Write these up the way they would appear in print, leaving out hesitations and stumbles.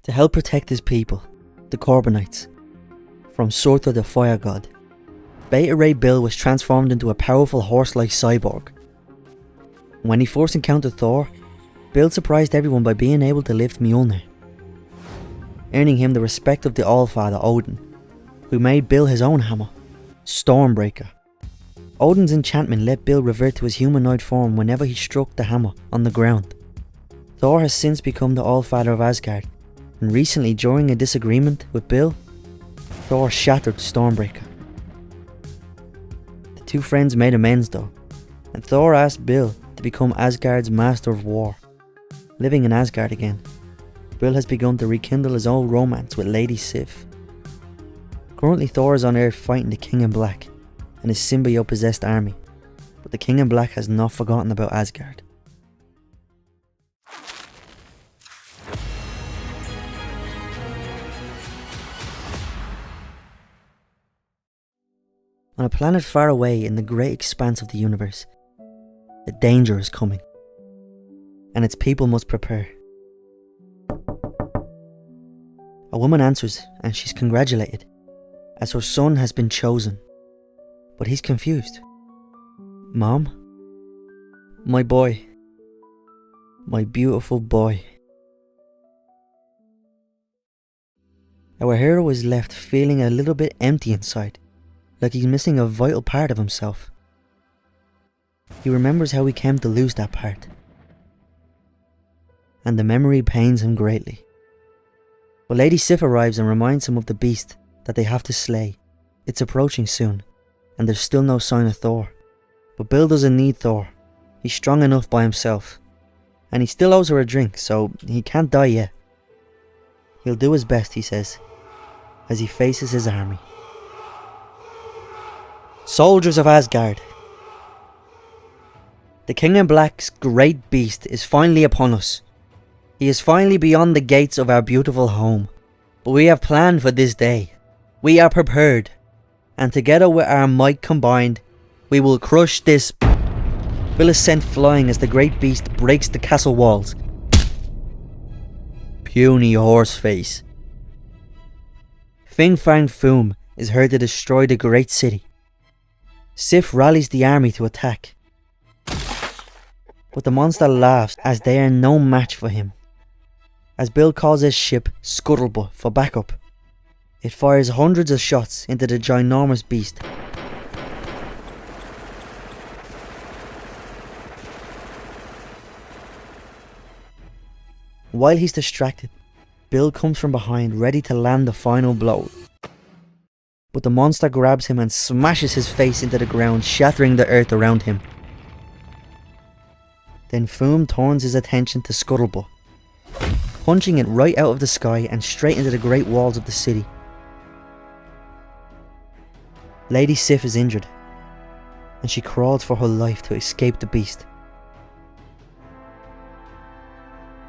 To help protect his people, the Corbinites, from Surtur the fire god, Beta Ray Bill was transformed into a powerful horse-like cyborg. When he first encountered Thor, Bill surprised everyone by being able to lift Mjolnir, earning him the respect of the Allfather Odin, who made Bill his own hammer, Stormbreaker. Odin's enchantment let Bill revert to his humanoid form whenever he struck the hammer on the ground. Thor has since become the Allfather of Asgard, and recently, during a disagreement with Bill, Thor shattered Stormbreaker. The two friends made amends though, and Thor asked Bill to become Asgard's Master of War. Living in Asgard again, Bill has begun to rekindle his old romance with Lady Sif. Currently Thor is on Earth fighting the King in Black and his symbiote-possessed army, but the King in Black has not forgotten about Asgard. On a planet far away in the great expanse of the universe, the danger is coming, and its people must prepare. A woman answers, and she's congratulated, as her son has been chosen. But he's confused. Mom? My boy. My beautiful boy. Our hero is left feeling a little bit empty inside, like he's missing a vital part of himself. He remembers how he came to lose that part, and the memory pains him greatly. But Lady Sif arrives and reminds him of the beast that they have to slay. It's approaching soon, and there's still no sign of Thor. But Bill doesn't need Thor. He's strong enough by himself, and he still owes her a drink, so he can't die yet. He'll do his best, he says, as he faces his army. Soldiers of Asgard. The King in Black's great beast is finally upon us. He is finally beyond the gates of our beautiful home. But we have planned for this day. We are prepared. And together with our might combined, we will crush this. Bill is sent flying as the great beast breaks the castle walls. Puny horse face. Fing Fang Foom is heard to destroy the great city. Sif rallies the army to attack, but the monster laughs as they are no match for him. As Bill calls his ship Scuttlebutt for backup, it fires hundreds of shots into the ginormous beast. While he's distracted, Bill comes from behind ready to land the final blow. But the monster grabs him and smashes his face into the ground, shattering the earth around him. Then Foom turns his attention to Scuttlebutt, punching it right out of the sky and straight into the great walls of the city. Lady Sif is injured, and she crawls for her life to escape the beast.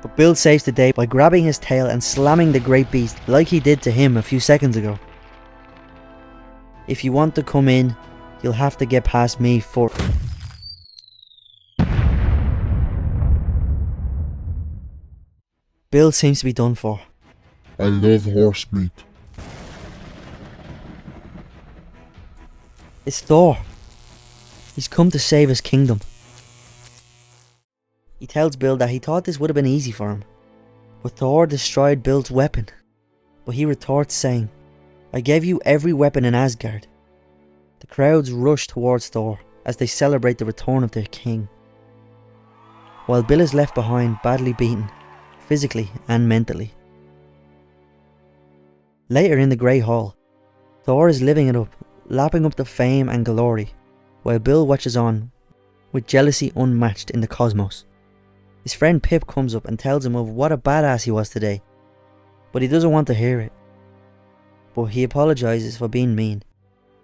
But Bill saves the day by grabbing his tail and slamming the great beast like he did to him a few seconds ago. If you want to come in, you'll have to get past me first. Bill seems to be done for. I love horse meat. It's Thor. He's come to save his kingdom. He tells Bill that he thought this would have been easy for him, but Thor destroyed Bill's weapon. But he retorts saying, I gave you every weapon in Asgard. The crowds rush towards Thor as they celebrate the return of their king, while Bill is left behind badly beaten, physically and mentally. Later in the Grey Hall, Thor is living it up, lapping up the fame and glory, while Bill watches on with jealousy unmatched in the cosmos. His friend Pip comes up and tells him of what a badass he was today, but he doesn't want to hear it. But he apologises for being mean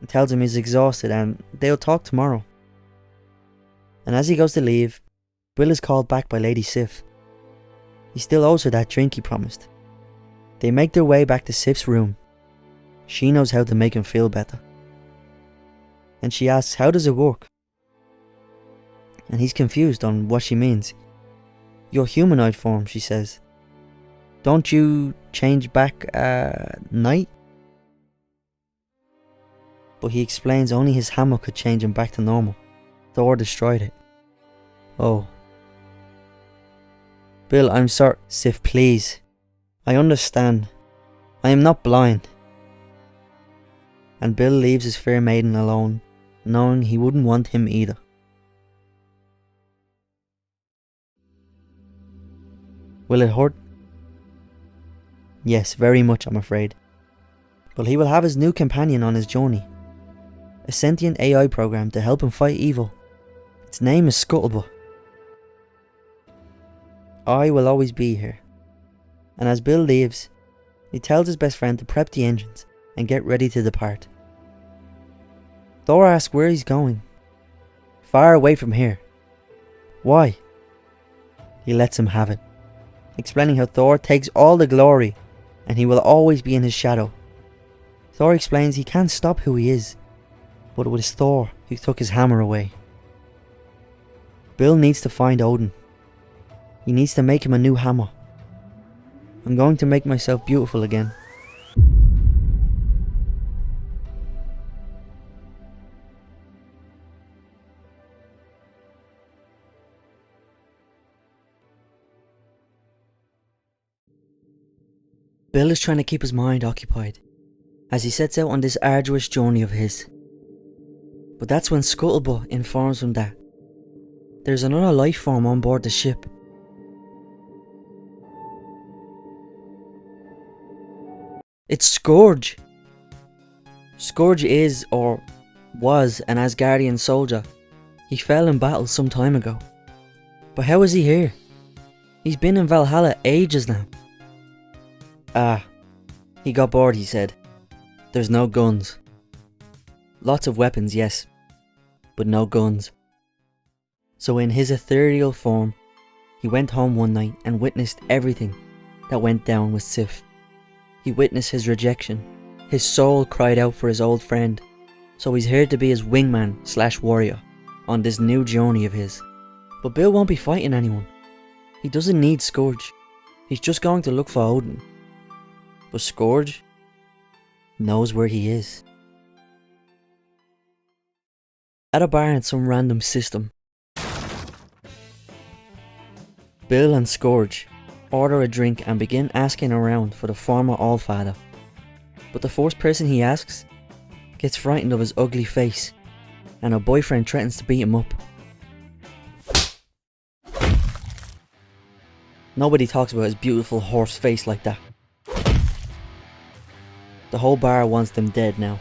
and tells him he's exhausted and they'll talk tomorrow. And as he goes to leave, Bill is called back by Lady Sif. He still owes her that drink he promised. They make their way back to Sif's room. She knows how to make him feel better, and she asks how does it work, and he's confused on what she means. Your humanoid form, she says. Don't you change back night? But he explains only his hammer could change him back to normal. Thor destroyed it. Oh. Bill, I'm sorry. Sif, please. I understand. I am not blind. And Bill leaves his fair maiden alone, knowing he wouldn't want him either. Will it hurt? Yes, very much, I'm afraid. But he will have his new companion on his journey. A sentient AI program to help him fight evil. Its name is Scuttlebutt. I will always be here. And as Bill leaves, he tells his best friend to prep the engines and get ready to depart. Thor asks where he's going. Far away from here. Why? He lets him have it, explaining how Thor takes all the glory and he will always be in his shadow. Thor explains he can't stop who he is, but it was Thor who took his hammer away. Bill needs to find Odin. He needs to make him a new hammer. I'm going to make myself beautiful again. Bill is trying to keep his mind occupied as he sets out on this arduous journey of his. But that's when Scuttlebutt informs him that there's another life form on board the ship. It's Scourge. Scourge is, or was, an Asgardian soldier. He fell in battle some time ago. But how is he here? He's been in Valhalla ages now. Ah, he got bored, he said. There's no guns. Lots of weapons, yes, but no guns. So in his ethereal form, he went home one night and witnessed everything that went down with Sif. He witnessed his rejection. His soul cried out for his old friend. So he's here to be his wingman / warrior on this new journey of his. But Bill won't be fighting anyone. He doesn't need Scourge. He's just going to look for Odin. But Scourge knows where he is. At a bar in some random system, Bill and Scourge order a drink and begin asking around for the former Allfather. But the first person he asks gets frightened of his ugly face, and her boyfriend threatens to beat him up. Nobody talks about his beautiful horse face like that. The whole bar wants them dead now.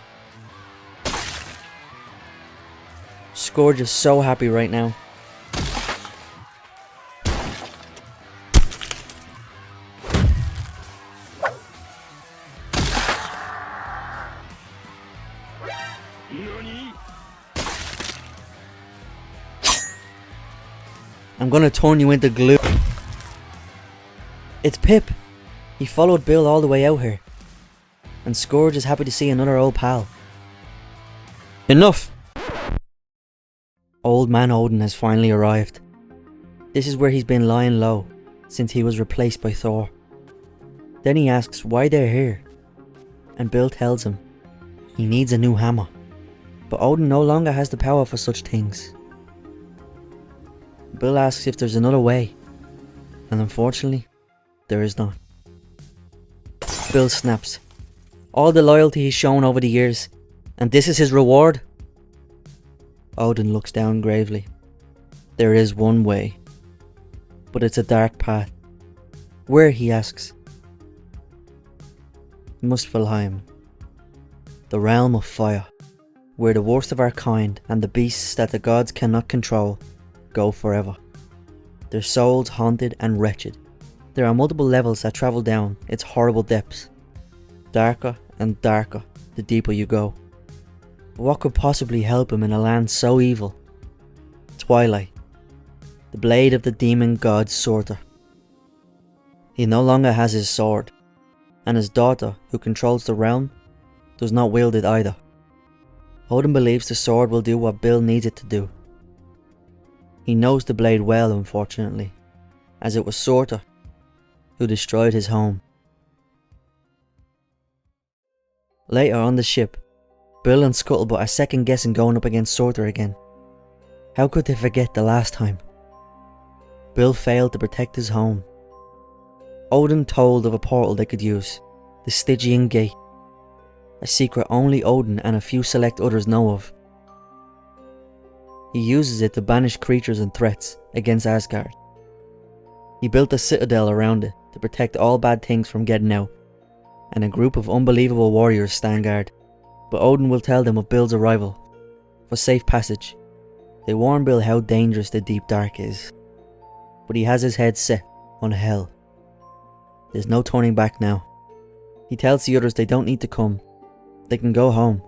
Scourge is so happy right now. I'm gonna turn you into glue. It's Pip. He followed Bill all the way out here. And Scourge is happy to see another old pal. Enough! Old man Odin has finally arrived. This is where he's been lying low since he was replaced by Thor. Then he asks why they're here, and Bill tells him he needs a new hammer. But Odin no longer has the power for such things. Bill asks if there's another way, and unfortunately, there is not. Bill snaps. All the loyalty he's shown over the years, and this is his reward? Odin looks down gravely. There is one way, but it's a dark path. Where, he asks. Muspelheim, the realm of fire, where the worst of our kind and the beasts that the gods cannot control go forever. Their souls haunted and wretched. There are multiple levels that travel down its horrible depths. Darker and darker the deeper you go. But what could possibly help him in a land so evil? Twilight, the blade of the demon god Surtur. He no longer has his sword, and his daughter, who controls the realm, does not wield it either. Odin believes the sword will do what Bill needs it to do. He knows the blade well, unfortunately, as it was Surtur who destroyed his home. Later on the ship, Bill and Scuttlebutt are second guessing going up against Surtur again. How could they forget the last time? Bill failed to protect his home. Odin told of a portal they could use, the Stygian Gate, a secret only Odin and a few select others know of. He uses it to banish creatures and threats against Asgard. He built a citadel around it to protect all bad things from getting out, and a group of unbelievable warriors stand guard. But Odin will tell them of Bill's arrival, for safe passage. They warn Bill how dangerous the deep dark is, but he has his head set on hell. There's no turning back now. He tells the others they don't need to come, they can go home,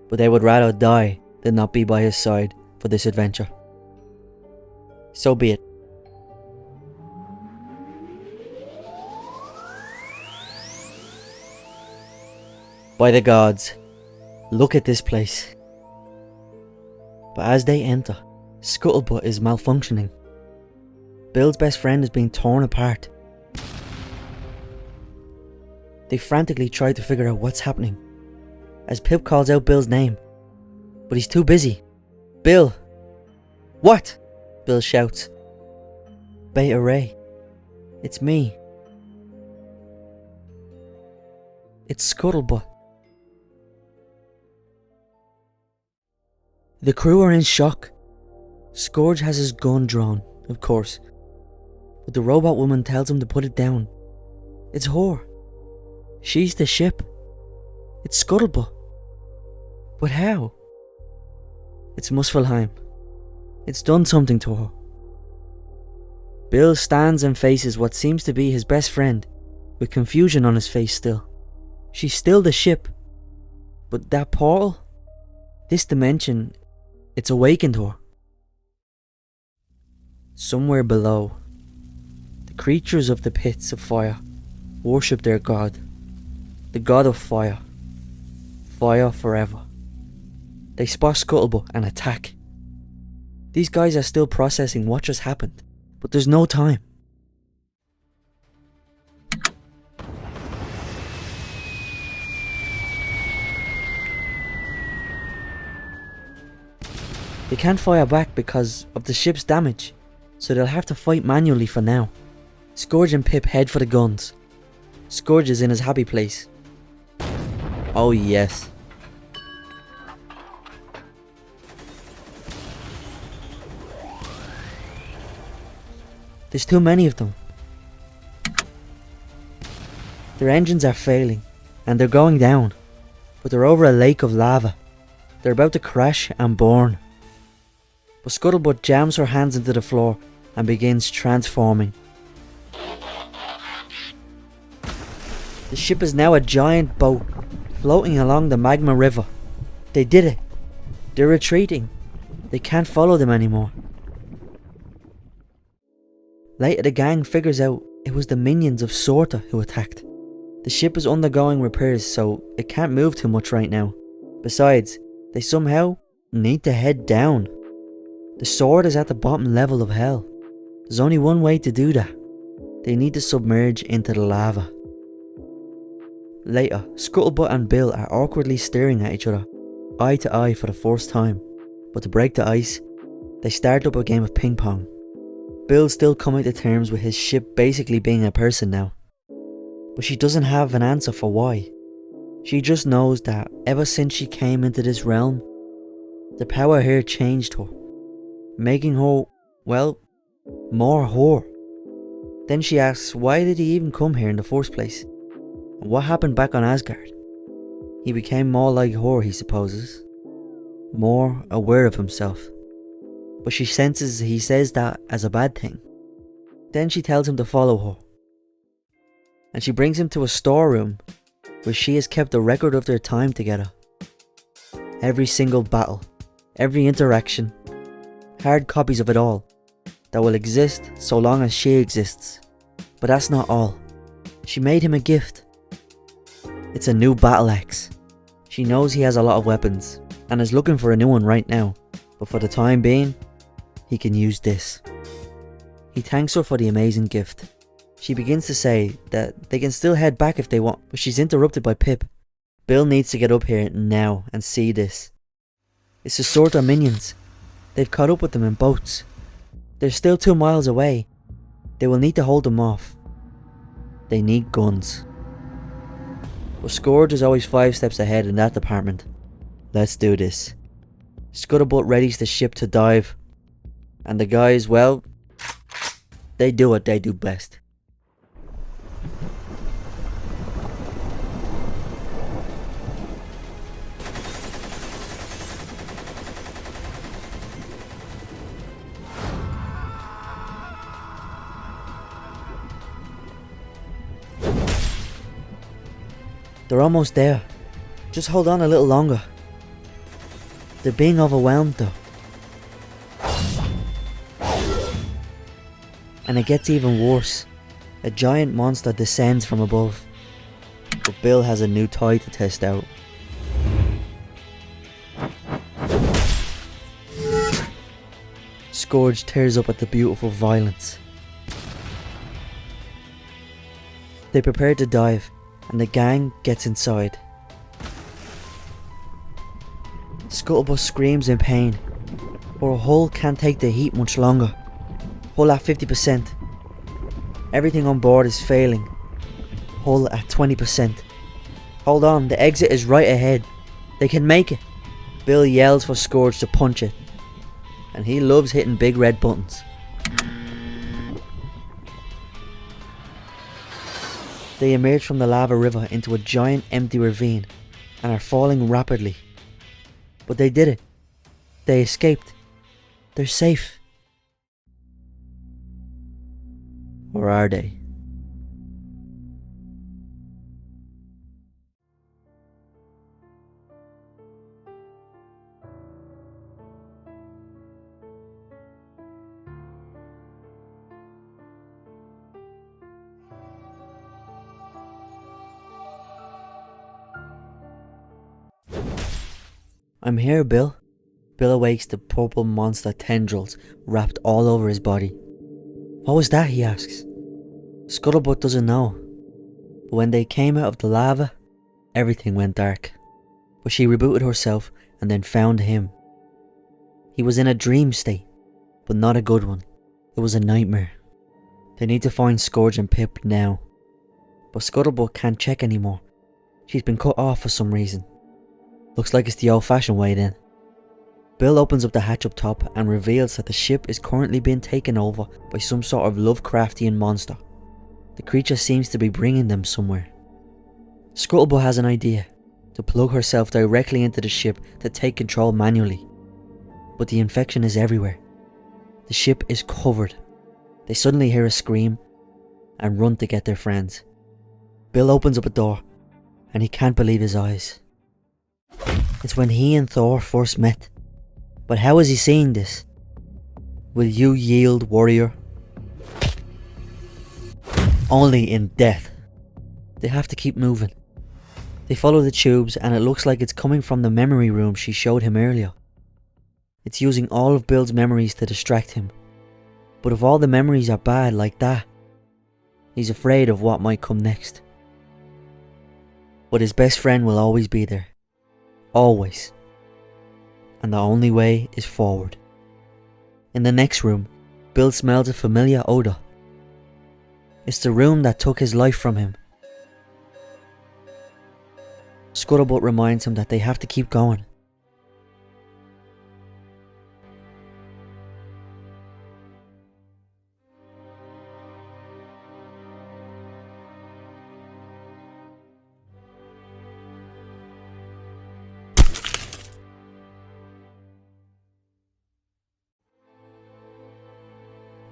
but they would rather die than not be by his side for this adventure. So be it. By the gods, look at this place. But as they enter, Scuttlebutt is malfunctioning. Bill's best friend is being torn apart. They frantically try to figure out what's happening, as Pip calls out Bill's name, but he's too busy. Bill! What? Bill shouts. Beta Ray. It's me. It's Scuttlebutt. The crew are in shock. Scourge has his gun drawn, of course, but the robot woman tells him to put it down. It's her. She's the ship. It's Scuttlebutt. But how? It's Muspelheim. It's done something to her. Bill stands and faces what seems to be his best friend, with confusion on his face still. She's still the ship, but that portal? This dimension, it's awakened her. Somewhere below, the creatures of the pits of fire worship their god, the god of fire. Fire forever. They spot Scuttlebutt and attack. These guys are still processing what just happened, but there's no time. They can't fire back because of the ship's damage, so they'll have to fight manually for now. Scourge and Pip head for the guns. Scourge is in his happy place. Oh yes. There's too many of them. Their engines are failing, and they're going down, but they're over a lake of lava. They're about to crash and burn. But Scuttlebutt jams her hands into the floor and begins transforming. The ship is now a giant boat, floating along the magma river. They did it. They're retreating. They can't follow them anymore. Later the gang figures out it was the minions of Surtur who attacked. The ship is undergoing repairs, so it can't move too much right now. Besides, they somehow need to head down. The sword is at the bottom level of hell. There's only one way to do that. They need to submerge into the lava. Later, Scuttlebutt and Bill are awkwardly staring at each other, eye to eye for the first time. But to break the ice, they start up a game of ping pong. Bill's still coming to terms with his ship basically being a person now. But she doesn't have an answer for why. She just knows that ever since she came into this realm, the power here changed her, making her, well, more her. Then she asks why did he even come here in the first place? And what happened back on Asgard? He became more like her, he supposes. More aware of himself. But she senses he says that as a bad thing. Then she tells him to follow her. And she brings him to a storeroom where she has kept a record of their time together. Every single battle, every interaction, hard copies of it all, that will exist so long as she exists. But that's not all. She made him a gift. It's a new battle axe. She knows he has a lot of weapons and is looking for a new one right now, but for the time being, he can use this. He thanks her for the amazing gift. She begins to say that they can still head back if they want, but she's interrupted by Pip. Bill needs to get up here now and see this. It's the Surtur minions. They've caught up with them in boats. They're still 2 miles away. They will need to hold them off. They need guns. But Scourge is always 5 steps ahead in that department. Let's do this. Scuttlebutt readies the ship to dive. And the guys, well, they do what they do best. They're almost there. Just hold on a little longer. They're being overwhelmed though. And it gets even worse. A giant monster descends from above. But Bill has a new toy to test out. Scourge tears up at the beautiful violence. They prepare to dive, and the gang gets inside. Scuttlebutt screams in pain, but her hull can't take the heat much longer. Hull at 50%. Everything on board is failing. Hull at 20%. Hold on, the exit is right ahead. They can make it. Bill yells for Scourge to punch it, and he loves hitting big red buttons. They emerge from the lava river into a giant empty ravine and are falling rapidly. But they did it. They escaped. They're safe. Or are they? I'm here, Bill. Bill awakes to purple monster tendrils wrapped all over his body. What was that, he asks. Scuttlebutt doesn't know. But when they came out of the lava, everything went dark. But she rebooted herself and then found him. He was in a dream state, but not a good one. It was a nightmare. They need to find Scourge and Pip now. But Scuttlebutt can't check anymore. She's been cut off for some reason. Looks like it's the old-fashioned way then. Bill opens up the hatch up top and reveals that the ship is currently being taken over by some sort of Lovecraftian monster. The creature seems to be bringing them somewhere. Scuttlebutt has an idea, to plug herself directly into the ship to take control manually. But the infection is everywhere. The ship is covered. They suddenly hear a scream and run to get their friends. Bill opens up a door and he can't believe his eyes. It's when he and Thor first met. But how is he seeing this? Will you yield, warrior? Only in death. They have to keep moving. They follow the tubes and it looks like it's coming from the memory room she showed him earlier. It's using all of Bill's memories to distract him. But if all the memories are bad like that, he's afraid of what might come next. But his best friend will always be there. Always. And the only way is forward. In the next room, Bill smells a familiar odour. It's the room that took his life from him. Scuttlebutt reminds him that they have to keep going.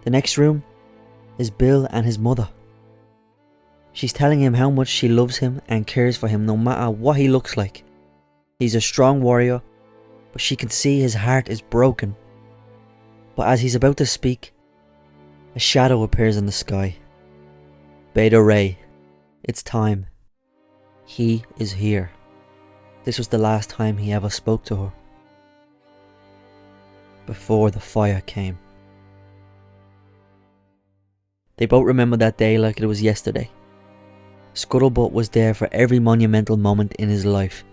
The next room is Bill and his mother. She's telling him how much she loves him and cares for him no matter what he looks like. He's a strong warrior, but she can see his heart is broken. But as he's about to speak, a shadow appears in the sky. Beta Ray, it's time. He is here. This was the last time he ever spoke to her. Before the fire came. They both remember that day like it was yesterday. Scuttlebutt was there for every monumental moment in his life,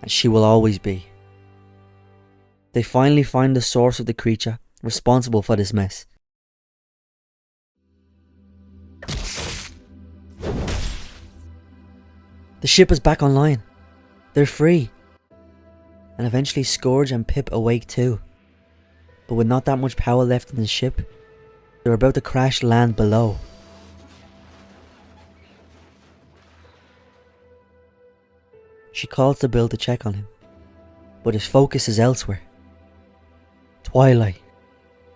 and she will always be. They finally find the source of the creature responsible for this mess. The ship is back online. They're free. And eventually Scourge and Pip awake too. But with not that much power left in the ship, they're about to crash land below. She calls to Bill to check on him, but his focus is elsewhere. Twilight.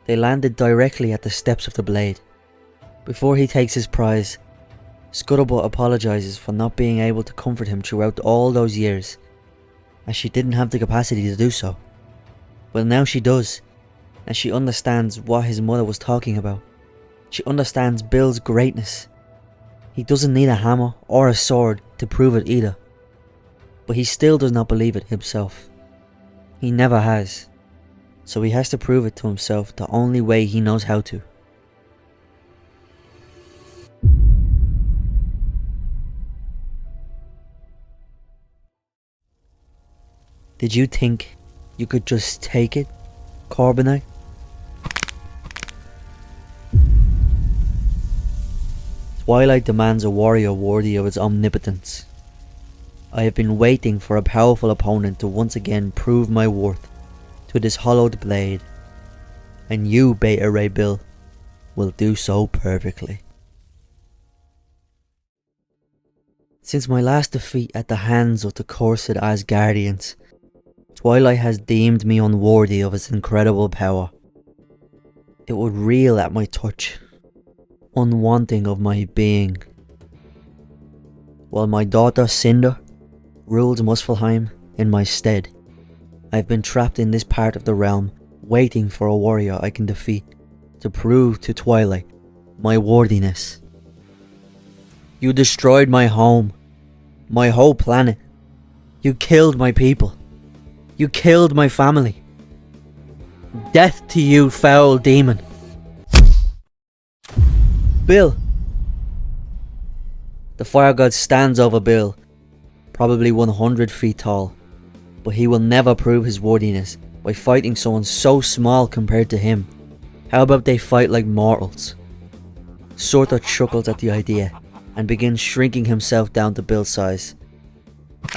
They landed directly at the steps of the blade. Before he takes his prize, Scuttlebutt apologises for not being able to comfort him throughout all those years, as she didn't have the capacity to do so. Well, now she does, and she understands what his mother was talking about. She understands Bill's greatness. He doesn't need a hammer or a sword to prove it either, but he still does not believe it himself. He never has, so he has to prove it to himself the only way he knows how to. Did you think you could just take it, Corbinite? Twilight demands a warrior worthy of its omnipotence. I have been waiting for a powerful opponent to once again prove my worth to this hollowed blade, and you, Beta Ray Bill, will do so perfectly. Since my last defeat at the hands of the cursed Asgardians, Twilight has deemed me unworthy of its incredible power. It would reel at my touch, unwanting of my being. While my daughter Cinder rules Muspelheim in my stead, I've been trapped in this part of the realm, waiting for a warrior I can defeat to prove to Twilight my worthiness. You destroyed my home, my whole planet. You killed my people. You killed my family. Death to you, foul demon. Bill. The fire god stands over Bill, probably 100 feet tall, but he will never prove his worthiness by fighting someone so small compared to him. How about they fight like mortals? Surtur chuckles at the idea and begins shrinking himself down to Bill's size.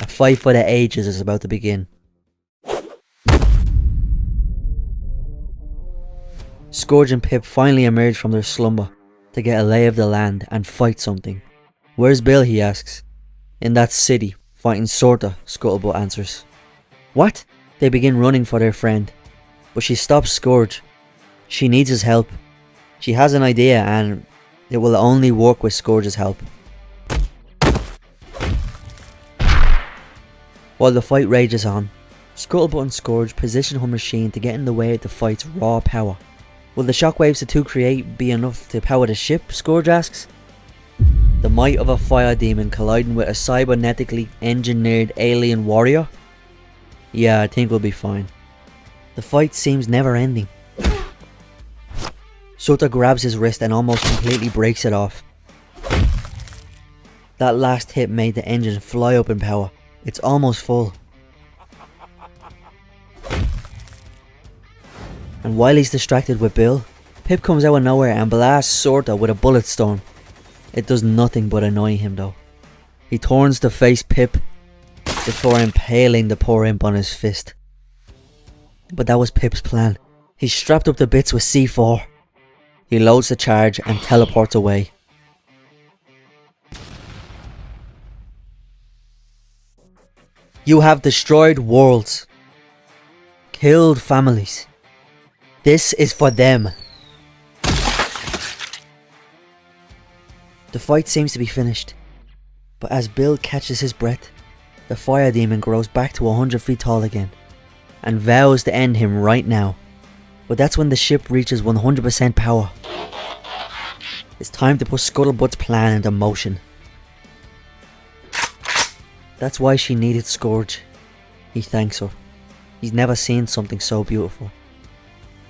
A fight for the ages is about to begin. Scourge and Pip finally emerge from their slumber to get a lay of the land and fight something. Where's Bill, he asks. In that city, fighting Surtur, Scuttlebutt answers. What? They begin running for their friend, but she stops Scourge. She needs his help. She has an idea and it will only work with Scourge's help. While the fight rages on, Scuttlebutt and Scourge position her machine to get in the way of the fight's raw power. Will the shockwaves the two create be enough to power the ship, Scourge asks. The might of a fire demon colliding with a cybernetically engineered alien warrior? Yeah, I think we'll be fine. The fight seems never ending. Surtur grabs his wrist and almost completely breaks it off. That last hit made the engine fly up in power. It's almost full. And while he's distracted with Bill, Pip comes out of nowhere and blasts Surtur with a bullet storm. It does nothing but annoy him though. He turns to face Pip before impaling the poor imp on his fist. But that was Pip's plan. He's strapped up to bits with C4. He loads the charge and teleports away. You have destroyed worlds, killed families. This is for them. The fight seems to be finished, but as Bill catches his breath, the fire demon grows back to 100 feet tall again, and vows to end him right now. But that's when the ship reaches 100% power. It's time to put Scuttlebutt's plan into motion. That's why she needed Scourge. He thanks her. He's never seen something so beautiful.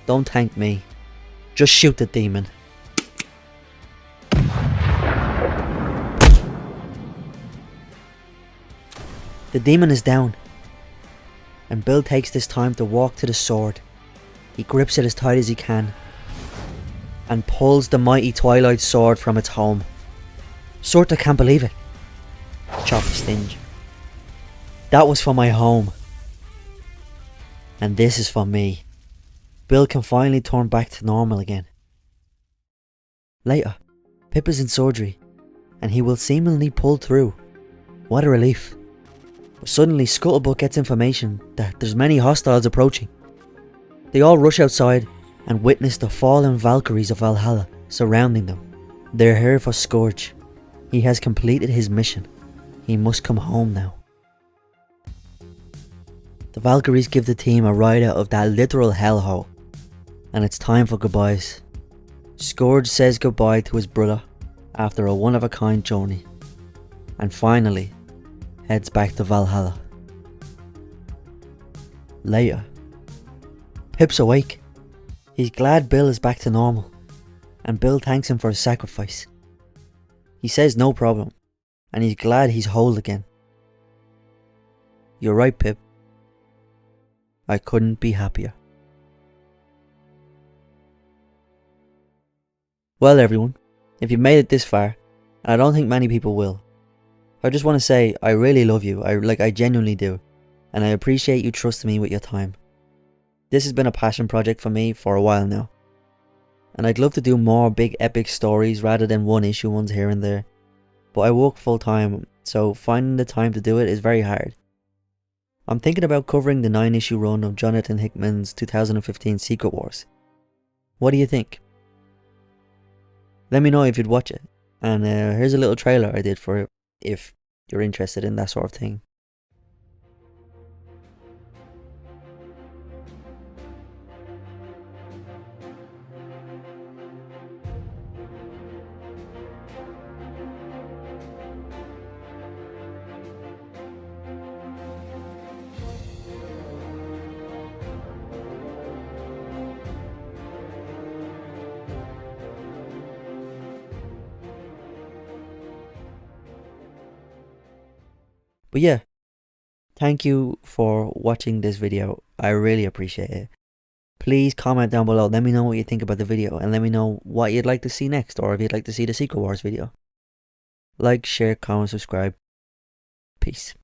Don't thank me. Just shoot the demon. The demon is down, and Bill takes this time to walk to the sword. He grips it as tight as he can and pulls the mighty Twilight sword from its home. Surtur can't believe it. Chop stinge. That was for my home. And this is for me. Bill can finally turn back to normal again. Later, Pip is in surgery and he will seemingly pull through. What a relief. But suddenly Scuttlebutt gets information that there's many hostiles approaching. They all rush outside and witness the fallen Valkyries of Valhalla surrounding them. They're here for Scourge. He has completed his mission. He must come home now. The Valkyries give the team a ride out of that literal hellhole, and it's time for goodbyes. Scourge says goodbye to his brother after a one-of-a-kind journey, and finally heads back to Valhalla. Later, Pip's awake. He's glad Bill is back to normal, and Bill thanks him for his sacrifice. He says no problem, and he's glad he's whole again. You're right, Pip. I couldn't be happier. Well everyone, if you've made it this far, and I don't think many people will, I just want to say I really love you, I genuinely do, and I appreciate you trusting me with your time. This has been a passion project for me for a while now, and I'd love to do more big epic stories rather than one issue ones here and there, but I work full time, so finding the time to do it is very hard. I'm thinking about covering the 9-issue run of Jonathan Hickman's 2015 Secret Wars. What do you think? Let me know if you'd watch it, and here's a little trailer I did for it if you're interested in that sort of thing. But yeah, thank you for watching this video. I really appreciate it. Please comment down below. Let me know what you think about the video, and let me know what you'd like to see next, or if you'd like to see the Secret Wars video. Like, share, comment, subscribe. Peace.